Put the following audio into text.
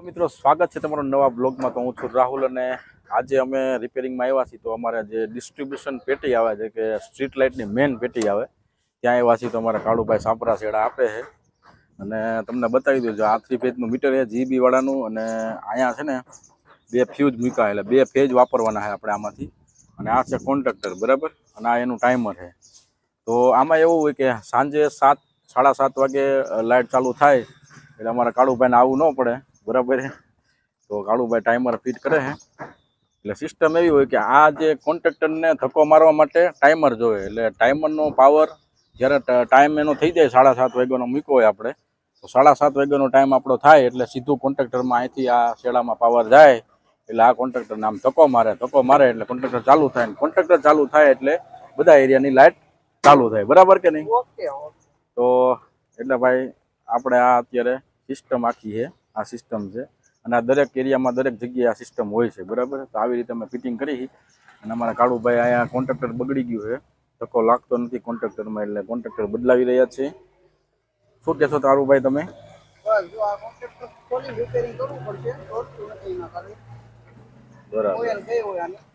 મિત્રો સ્વાગત છે તમારો નવા બ્લોગમાં। તો હું છું રાહુલ અને આજે અમે રિપેરિંગમાં આવ્યા છીએ। તો અમારે જે ડિસ્ટ્રીબ્યુશન પેટી આવે છે કે સ્ટ્રીટ લાઇટની મેઇન પેટી આવે ત્યાં આવ્યા છીએ। તો અમારા કાળુભાઈ સાંપરા છેડા આપે છે અને તમને બતાવી દઉં જો આ 3 ફેઝનું મીટર છે જીબી વાળાનું અને અહીંયા છે ને 2 ફ્યુઝ મૂક્યા એટલે 2 ફેઝ વાપરવાના છે આપણે આમાંથી। અને આ છે કોન્ટ્રાક્ટર બરાબર અને આ એનું ટાઈમર છે। તો આમાં એવું હોય કે સાંજે 7 સાડા 7 વાગે લાઇટ ચાલુ થાય એટલે અમારા કાળુભાઈને આવવું ન પડે બરાબર છે। તો કાળુભાઈ ટાઈમર ફિટ કરે છે એટલે સિસ્ટમ એવી હોય કે આ જે કોન્ટ્રાક્ટરને ધક્કો મારવા માટે ટાઈમર જોવે એટલે ટાઈમરનો પાવર જ્યારે ટાઈમ એનો થઈ જાય 7:30 વાગ્યાનો મૂક્યો હોય આપણે તો 7:30 વાગ્યાનો ટાઈમ આપણો થાય એટલે સીધું કોન્ટ્રાક્ટરમાં અહીંથી આ શેડામાં પાવર જાય એટલે આ કોન્ટ્રાક્ટરને આમ ધક્કો મારે એટલે કોન્ટ્રાક્ટર ચાલુ થાય ને કોન્ટ્રાક્ટર ચાલુ થાય એટલે બધા એરિયાની લાઇટ ચાલુ થાય બરાબર કે નહીં? તો એટલે ભાઈ આપણે આ અત્યારે સિસ્ટમ આખી છે આ સિસ્ટમ છે અને આ દરેક એરિયામાં દરેક જગ્યાએ આ સિસ્ટમ હોય છે બરાબર। તો આવી રીતે અમે ફિટિંગ કરી અને અમારા કાળુભાઈ અહીંયા કોન્ટ્રાક્ટર બગડી ગયું છે ધક્કો લાગતો નથી કોન્ટ્રાક્ટરમાં એટલે કોન્ટ્રાક્ટર બદલાવી રહ્યા છે। શું કહેશો કાળુભાઈ તમે? બરાબર